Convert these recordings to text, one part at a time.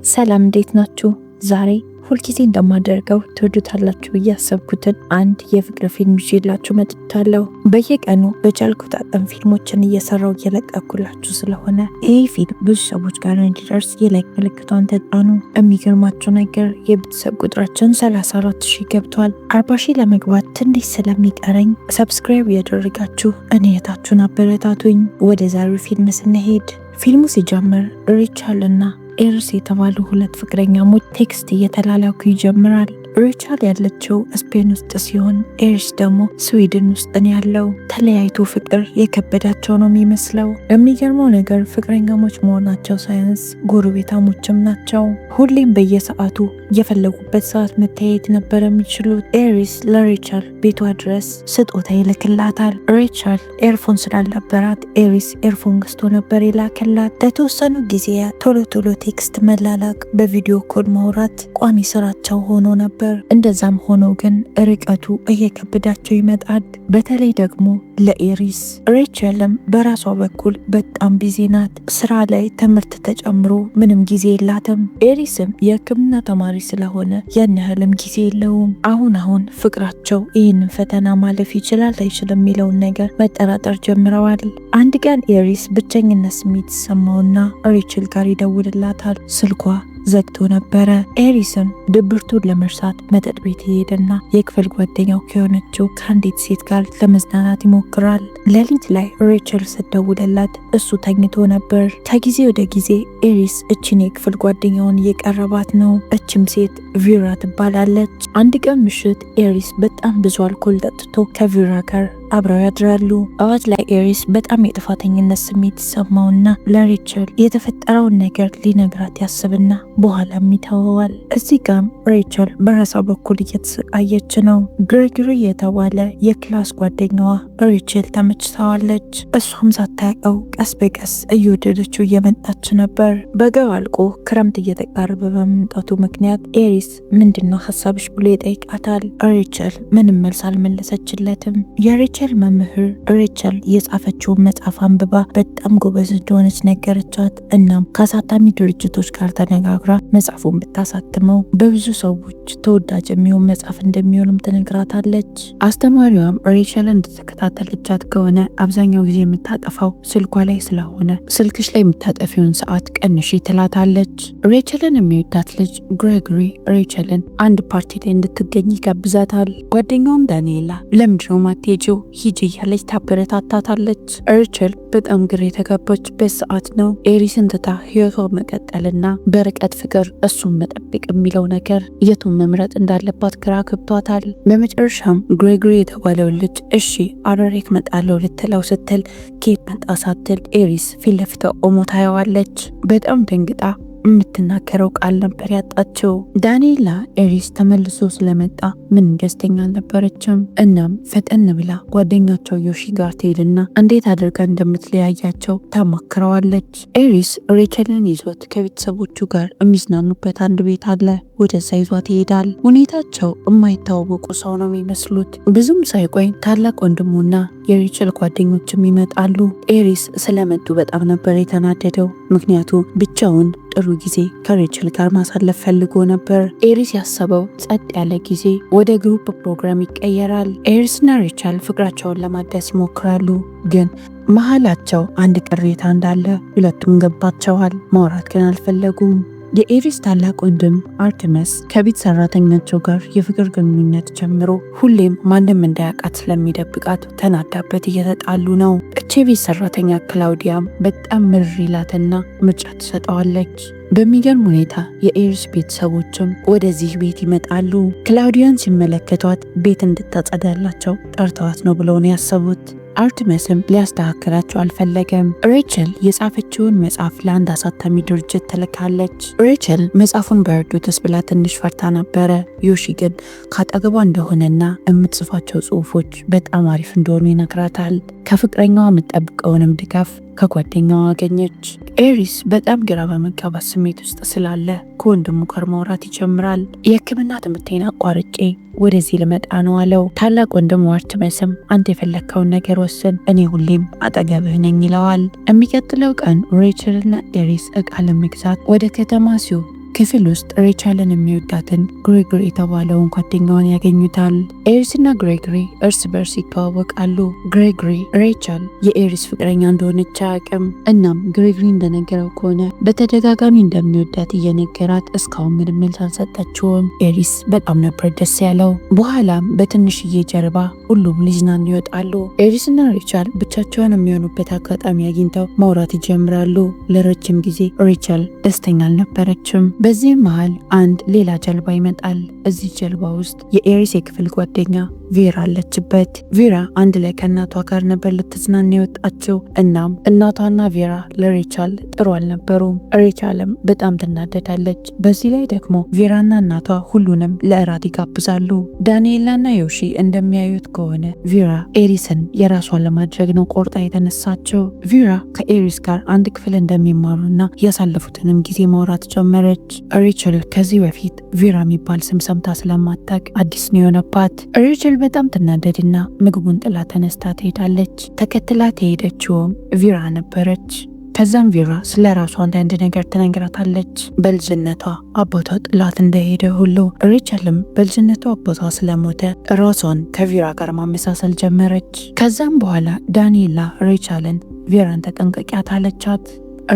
ሰላም እንዴት ናችሁ? ዛሬ ሁልጊዜ እንደማደርገው ትወዱታላችሁ ብዬ ያሰብኩትን አንድ የፍቅር ፊልም ይዤላችሁ መጥቻለሁ። በየቀኑ በቻልኩት አቅም ፊልሞችን እየሰራው እየለቀኩላችሁ ስለሆነ ይህ ፊልም ብዙ ሰዎች ጋር እንዲደርስ የላይክ ምልክቷን ተጫኑ። የሚገርማችሁ ነገር የቤተሰብ ቁጥራችን 34,000 ገብቷል። 40,000 ለመግባት ትንሽ ስለሚቀረኝ ሰብስክራይብ ያደረጋችሁ እኔ የታችሁን አበረታቱኝ። ወደ ዛሬው ፊልም ስንሄድ ፊልሙ ሲጀምር ሪቻል እና ኤርስ የተባሉ ሁለት ፍቅረኛሞች ቴክስት እየተላላኩ ይጀምራል። ሪቻል ያለችው ስፔን ውስጥ ሲሆን ኤርስ ደግሞ ስዊድን ውስጥ ነው ያለው። ተለያይቶ ፍቅር የከበዳቸው ነው የሚመስለው። የሚገርመው ነገር ፍቅረኛሞች መሆናቸው ሳይንስ ጎረቤታሞችም ናቸው። ሁሌም በየሰዓቱ የፈለጉበት ሰዓት መታየት ነበር የሚችሉት። ኤሪስ ለሪቻል ቤቷ ድረስ ስጦታ ይልክላታል። ሪቻል ኤርፎን ስላልነበራት ኤሪስ ኤርፎን ገዝቶ ነበር ይላክላት። ለተወሰኑ ጊዜያት ቶሎ ቶሎ ቴክስት መላላክ፣ በቪዲዮ ኮል ማውራት ቋሚ ስራቸው ሆኖ ነበር። እንደዛም ሆኖ ግን ርቀቱ እየከበዳቸው ይመጣል። በተለይ ደግሞ ለኤሪስ። ሪቻልም በራሷ በኩል በጣም ቢዚ ናት። ስራ ላይ ትምህርት ተጨምሮ ምንም ጊዜ የላትም። ኤሪስም የሕክምና ተማሪ ስለሆነ ያን ያህልም ጊዜ የለውም። አሁን ፍቅራቸው ይህንን ፈተና ማለፍ ይችላል አይችልም የሚለውን ነገር መጠራጠር ጀምረዋል። አንድ ቀን ኤሪስ ብቸኝነት ስሜት ሰማውና ሪቻል ጋር ይደውልላታል። ስልኳ ዘግቶ ነበረ። ኤሪስም ድብርቱን ለመርሳት መጠጥ ቤት ይሄድና የክፍል ጓደኛው ከሆነችው ከአንዲት ሴት ጋር ለመዝናናት ይሞክራል። ሌሊት ላይ ሪቻል ስትደውልለት እሱ ተኝቶ ነበር። ከጊዜ ወደ ጊዜ ኤሪስ እችን የክፍል ጓደኛውን እየቀረባት ነው። እችም ሴት ቪራ ትባላለች። አንድ ቀን ምሽት ኤሪስ በጣም ብዙ አልኮል ጠጥቶ ከቪራ ጋር አብረው ያድራሉ። አዋጅ ላይ ኤሪስ በጣም የጥፋተኝነት ስሜት ይሰማውና ለሪቻል የተፈጠረውን ነገር ሊነግራት ያስብና በኋላም ይተወዋል። እዚህ ጋም ሪቻል በራሷ በኩል እየተሰቃየች ነው። ግሬጎሪ የተባለ የክላስ ጓደኛዋ ሪቻል ተመችታዋለች። እሷም ሳታውቀው ቀስ በቀስ እየወደደችው እየመጣች ነበር። በጋው አልቆ ክረምት እየተቃረበ በመምጣቱ ምክንያት ኤሪስ ምንድነው ሀሳብሽ ብሎ ይጠይቃታል። ሪቻል ምንም መልስ አልመለሰችለትም። የሪቻል መምህር ሪቻል የጻፈችውን መጽሐፍ አንብባ በጣም ጎበዝ እንደሆነች ነገረቻት። እናም ከአሳታሚ ድርጅቶች ጋር ተነጋግራ መጽሐፉን ብታሳትመው በብዙ ሰዎች ተወዳጅ የሚሆን መጽሐፍ እንደሚሆንም ትነግራታለች። አስተማሪዋም ሪቻል እንድትከታተልቻት ከሆነ አብዛኛው ጊዜ የምታጠፋው ስልኳ ላይ ስለሆነ ስልክሽ ላይ የምታጠፊውን ሰዓት ቀንሺ ትላታለች። ሪቻልን የሚወዳት ልጅ ግሬጎሪ ሪቻልን አንድ ፓርቲ ላይ እንድትገኝ ይጋብዛታል። ጓደኛውም ዳንኤላ ለምንድነው ማትሄጂው ሂጂ እያለች ታበረታታታለች። ሪቻል በጣም ግራ የተጋባችበት ሰዓት ነው። ኤሪስን ትታ ህይወቷ መቀጠልና በርቀት ፍቅር እሱን መጠበቅ የሚለው ነገር የቱን መምረጥ እንዳለባት ግራ ገብቷታል። በመጨረሻም ግሬጎሪ የተባለው ልጅ እሺ አብሬክ መጣለው ልትለው ስትል ኬት መጣ ሳትል ኤሪስ ፊት ለፊቷ ቆሞ ታየዋለች። በጣም ደንግጣ የምትናገረው ቃል ነበር ያጣችው። ዳንኤላ ኤሪስ ተመልሶ ስለመጣ ምን ደስተኛ አልነበረችም። እናም ፈጠን ብላ ጓደኛቸው ዮሺ ጋር ትሄድና እንዴት አድርጋ እንደምትለያያቸው ታማክረዋለች። ኤሪስ ሪቻልን ይዞት ከቤተሰቦቹ ጋር የሚዝናኑበት አንድ ቤት አለ። ወደዛ ይዟት ይሄዳል። ሁኔታቸው የማይታወቁ ሰው ነው የሚመስሉት። ብዙም ሳይቆይ ታላቅ ወንድሙና የሪቻል ጓደኞችም ይመጣሉ። ኤሪስ ስለመጡ በጣም ነበር የተናደደው። ምክንያቱ ብቻውን ጥሩ ጊዜ ከሪቻል ጋር ማሳለፍ ፈልጎ ነበር። ኤሪስ ያሰበው ጸጥ ያለ ጊዜ ወደ ግሩፕ ፕሮግራም ይቀየራል። ኤሪስና ሪቻል ፍቅራቸውን ለማደስ ይሞክራሉ። ግን መሀላቸው አንድ ቅሬታ እንዳለ ሁለቱም ገባቸዋል። ማውራት ግን አልፈለጉም። የኤሪስ ታላቅ ወንድም አርተመስ ከቤት ሰራተኛቸው ጋር የፍቅር ግንኙነት ጀምሮ ሁሌም ማንም እንዳያውቃት ስለሚደብቃት ተናዳበት እየተጣሉ ነው። እቺ ቤት ሰራተኛ ክላውዲያም በጣም ምርር ይላትና ምርጫ ትሰጠዋለች። በሚገርም ሁኔታ የኤሪስ ቤተሰቦችም ወደዚህ ቤት ይመጣሉ። ክላውዲያን ሲመለከቷት ቤት እንድታጸዳላቸው ጠርተዋት ነው ብለው ነው ያሰቡት። አርተመስም ሊያስተካክላቸው አልፈለገም። ሪቻል የጻፈችውን መጽሐፍ ለአንድ አሳታሚ ድርጅት ትልካለች። ሪቻል መጽሐፉን በእርዱትስ ብላ ትንሽ ፈርታ ነበረ። ዮሺ ግን ካጠገቧ እንደሆነና የምትጽፋቸው ጽሁፎች በጣም አሪፍ እንደሆኑ ይነግራታል። ከፍቅረኛዋ የምትጠብቀውንም ድጋፍ ከጓደኛዋ አገኘች። ኤሪስ በጣም ግራ በመጋባት ስሜት ውስጥ ስላለ ከወንድሙ ጋር ማውራት ይጀምራል። የሕክምና ትምህርቴን አቋርጬ ወደዚህ ልመጣ ነው አለው። ታላቅ ወንድሙ አርተመስም አንተ የፈለግከውን ነገር ወስን፣ እኔ ሁሌም አጠገብህ ነኝ ይለዋል። የሚቀጥለው ቀን ሪቻልና ኤሪስ እቃ ለመግዛት ወደ ከተማ ሲሆን ክፍል ውስጥ ሬቸልን የሚወዳትን ግሬጎሪ የተባለውን ጓደኛዋን ያገኙታል። ኤሪስና ግሬጎሪ እርስ በርስ ይተዋወቃሉ። ግሬጎሪ ሬቸል የኤሪስ ፍቅረኛ እንደሆነች አያውቅም። እናም ግሬጎሪ እንደነገረው ከሆነ በተደጋጋሚ እንደሚወዳት እየነገራት እስካሁን ምንም መልስ አልሰጠችውም። ኤሪስ በጣም ነበር ደስ ያለው። በኋላም በትንሽዬ ጀርባ ሁሉም ሊዝናኑ ይወጣሉ። ኤሪስና ሬቸል ብቻቸውን የሚሆኑበት አጋጣሚ አግኝተው ማውራት ይጀምራሉ። ለረጅም ጊዜ ሬቸል ደስተኛ አልነበረችም። በዚህም መሃል አንድ ሌላ ጀልባ ይመጣል። እዚህ ጀልባ ውስጥ የኤሪስ የክፍል ጓደኛ ቬራ አለችበት። ቬራ አንድ ላይ ከእናቷ ጋር ነበር ልትዝናና የወጣችው። እናም እናቷና ቬራ ለሬቸል ጥሩ አልነበሩም። ሬቸልም በጣም ትናደዳለች። በዚህ ላይ ደግሞ ቬራና እናቷ ሁሉንም ለእራት ይጋብዛሉ። ዳንኤላና ዮሺ እንደሚያዩት ከሆነ ቬራ ኤሪስን የራሷ ለማድረግ ነው ቆርጣ የተነሳችው። ቬራ ከኤሪስ ጋር አንድ ክፍል እንደሚማሩና ያሳለፉትንም ጊዜ ማውራት ጀመረች። ሬቸል ከዚህ በፊት ቬራ የሚባል ስም ሰምታ ስለማታውቅ አዲስ ነው የሆነባት። ሬቸል በጣም ትናደድና ምግቡን ጥላ ተነስታ ትሄዳለች። ተከትላ ከሄደችውም ቬራ ነበረች። ከዛም ቬራ ስለ ራሷ አንዳንድ ነገር ትነግራታለች። በልጅነቷ አባቷ ጥላት እንደሄደ ሁሉ ሬቸልም በልጅነቷ አባቷ ስለሞተ ራሷን ከቬራ ጋር ማመሳሰል ጀመረች። ከዛም በኋላ ዳንኤላ ሬቸልን ቬራን ተጠንቀቂያት አለቻት።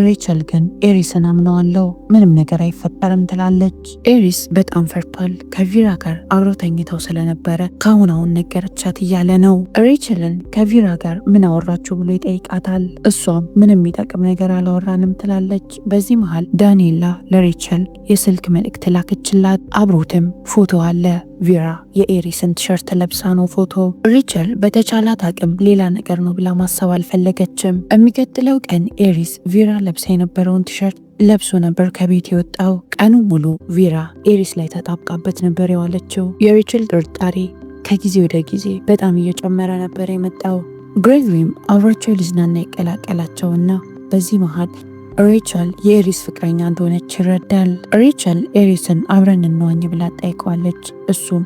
ሬቸል ግን ኤሪስን አምነዋለው ምንም ነገር አይፈጠርም ትላለች። ኤሪስ በጣም ፈርቷል። ከቬራ ጋር አብረው ተኝተው ስለነበረ ከአሁን ነገረቻት እያለ ነው። ሬቸልን ከቬራ ጋር ምን አወራችሁ ብሎ ይጠይቃታል። እሷም ምንም የሚጠቅም ነገር አላወራንም ትላለች። በዚህ መሃል ዳንኤላ ለሬቸል የስልክ መልእክት ላከችላት። አብሮትም ፎቶ አለ። ቬራ የኤሪስን ቲሸርት ለብሳ ነው ፎቶ። ሬቸል በተቻላት አቅም ሌላ ነገር ነው ብላ ማሰብ አልፈለገችም። የሚቀጥለው ቀን ኤሪስ ቬራ ለብሳ የነበረውን ቲሸርት ለብሶ ነበር ከቤት የወጣው። ቀኑ ሙሉ ቬራ ኤሪስ ላይ ተጣብቃበት ነበር የዋለችው። የሬቸል ጥርጣሬ ከጊዜ ወደ ጊዜ በጣም እየጨመረ ነበር የመጣው። ግሬጎሪም አብሯቸው ሊዝናና ይቀላቀላቸውና በዚህ መሃል ሬቸል የኤሪስ ፍቅረኛ እንደሆነች ይረዳል። ሬቸል ኤሪስን አብረን እንዋኝ ብላ ጠይቀዋለች። እሱም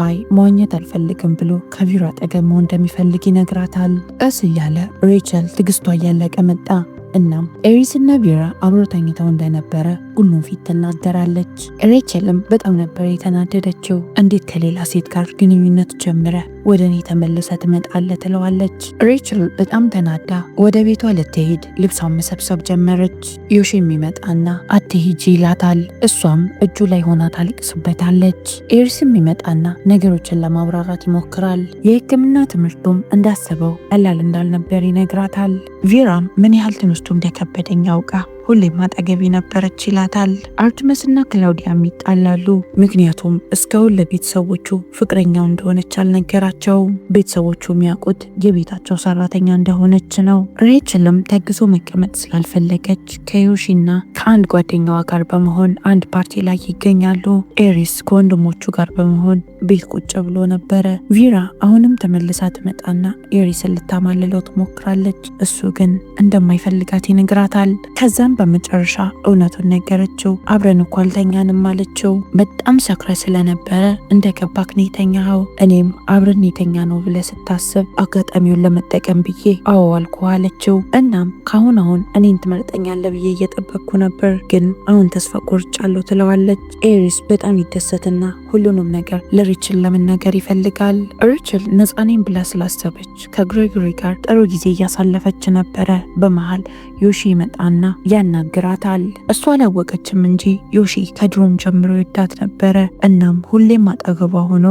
አይ መዋኘት አልፈልግም ብሎ ከቬራ አጠገብ መሆን እንደሚፈልግ ይነግራታል። ቀስ እያለ ሬቸል ትግስቷ እያለቀ መጣ። እናም ኤሪስና ቬራ አብሮ ተኝተው እንደነበረ ሁሉም ፊት ትናገራለች። ሬቸልም በጣም ነበር የተናደደችው። እንዴት ከሌላ ሴት ጋር ግንኙነት ጀምረ ወደ እኔ ተመልሰ ትመጣለህ ትለዋለች። ሬቸል በጣም ተናዳ ወደ ቤቷ ልትሄድ ልብሷን መሰብሰብ ጀመረች። ዮሺ የሚመጣና አትሂጂ ይላታል። እሷም እጁ ላይ ሆና ታለቅስበታለች። ኤሪስም የሚመጣና ነገሮችን ለማብራራት ይሞክራል። የሕክምና ትምህርቱም እንዳሰበው ቀላል እንዳልነበር ይነግራታል። ቬራም ምን ያህል ትምህርቱ እንደከበደኝ አውቃ ሁሌም አጠገቤ ነበረች ይላታል። አርትመስና ክላውዲያም ይጣላሉ። ምክንያቱም እስካሁን ለቤተሰቦቹ ፍቅረኛው እንደሆነች አልነገራቸውም። ቤተሰቦቹ የሚያውቁት የቤታቸው ሰራተኛ እንደሆነች ነው። ሬቸልም ተግዞ መቀመጥ ስላልፈለገች ከዮሺና ከአንድ ጓደኛዋ ጋር በመሆን አንድ ፓርቲ ላይ ይገኛሉ። ኤሪስ ከወንድሞቹ ጋር በመሆን ቤት ቁጭ ብሎ ነበረ። ቬራ አሁንም ተመልሳ ትመጣና ኤሪስን ልታማልለው ትሞክራለች። እሱ ግን እንደማይፈልጋት ይነግራታል። ከዛም በመጨረሻ እውነቱን ነገረችው። አብረን እኮ አልተኛንም አለችው። በጣም ሰክረ ስለነበረ እንደገባክ ነው የተኛኸው፣ እኔም አብረን የተኛ ነው ብለ ስታስብ አጋጣሚውን ለመጠቀም ብዬ አዎ አልኩ አለችው። እናም ካሁን አሁን እኔን ትመርጠኛለህ ብዬ እየጠበቅኩ ነበር፣ ግን አሁን ተስፋ ቆርጫለሁ ትለዋለች። ኤሪስ በጣም ይደሰትና ሁሉንም ነገር ለሬቸል ለመናገር ይፈልጋል። ሬቸል ነፃኔን ብላ ስላሰበች ከግሬጎሪ ጋር ጥሩ ጊዜ እያሳለፈች ነበረ። በመሃል ዮሺ ይመጣና ያናግራታል። እሷ አላወቀችም እንጂ ዮሺ ከድሮም ጀምሮ ይወዳት ነበረ። እናም ሁሌም አጠገቧ ሆኖ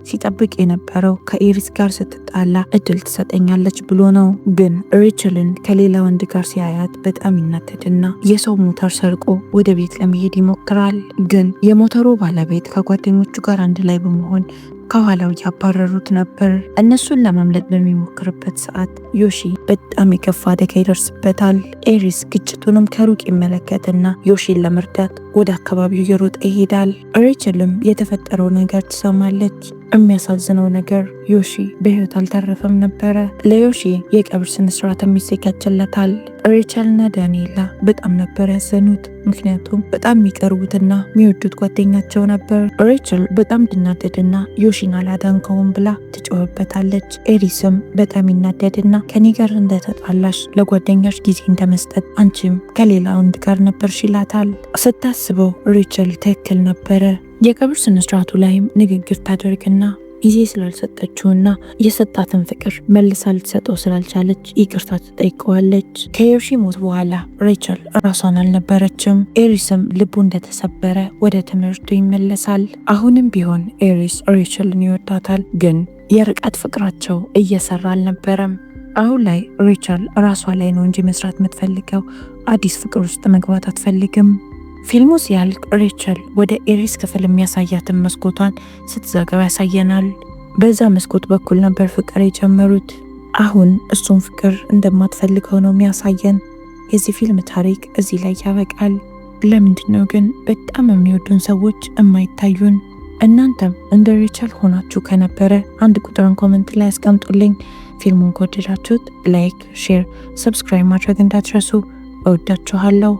ሲጠብቅ የነበረው ከኤሪስ ጋር ስትጣላ እድል ትሰጠኛለች ብሎ ነው። ግን ሬቸልን ከሌላ ወንድ ጋር ሲያያት በጣም ይናደድና የሰው ሞተር ሰርቆ ወደ ቤት ለመሄድ ይሞክራል። ግን የሞተሩ ባለቤት ከጓደኞቹ ጋር አንድ ላይ በመሆን ከኋላው ያባረሩት ነበር። እነሱን ለማምለጥ በሚሞክርበት ሰዓት ዮሺ በጣም የከፋ አደጋ ይደርስበታል። ኤሪስ ግጭቱንም ከሩቅ ይመለከትና ዮሺን ለመርዳት ወደ አካባቢው እየሮጠ ይሄዳል። ሬቸልም የተፈጠረው ነገር ትሰማለች። የሚያሳዝነው ነገር ዮሺ በህይወት አልተረፈም ነበረ። ለዮሺ የቀብር ስነስርዓት ይዘጋጅለታል። ሬቸልና ዳንኤላ በጣም ነበር ያዘኑት። ምክንያቱም በጣም የሚቀርቡትና የሚወዱት ጓደኛቸው ነበር። ሬቸል በጣም ትናደድና ዮሺ ኤሪስን አላዳንከውም ብላ ትጮህበታለች። ኤሪስም በጣም ይናደድና ከኔ ጋር እንደተጣላሽ ለጓደኛሽ ጊዜ እንደመስጠት አንቺም ከሌላ ወንድ ጋር ነበርሽ ይላታል። ስታስበው ሬቸል ትክክል ነበረ። የቀብር ስነስርዓቱ ላይም ንግግር ታደርግና ጊዜ ስላልሰጠችውና የሰጣትን ፍቅር መልሳ ልትሰጠው ስላልቻለች ይቅርታ ትጠይቀዋለች። ከኤርሺ ሞት በኋላ ሬቸል ራሷን አልነበረችም። ኤሪስም ልቡ እንደተሰበረ ወደ ትምህርቱ ይመለሳል። አሁንም ቢሆን ኤሪስ ሬቸልን ይወዳታል፣ ግን የርቀት ፍቅራቸው እየሰራ አልነበረም። አሁን ላይ ሬቸል ራሷ ላይ ነው እንጂ መስራት የምትፈልገው አዲስ ፍቅር ውስጥ መግባት አትፈልግም። ፊልሙ ሲያልቅ ሬቸል ወደ ኤሪስ ክፍል የሚያሳያትን መስኮቷን ስትዘጋው ያሳየናል። በዛ መስኮት በኩል ነበር ፍቅር የጀመሩት። አሁን እሱም ፍቅር እንደማትፈልገው ነው የሚያሳየን። የዚህ ፊልም ታሪክ እዚህ ላይ ያበቃል። ለምንድን ነው ግን በጣም የሚወዱን ሰዎች የማይታዩን? እናንተም እንደ ሬቸል ሆናችሁ ከነበረ አንድ ቁጥርን ኮመንት ላይ አስቀምጡልኝ። ፊልሙን ከወደዳችሁት ላይክ፣ ሼር፣ ሰብስክራይብ ማድረግ እንዳትረሱ። እወዳችኋለሁ።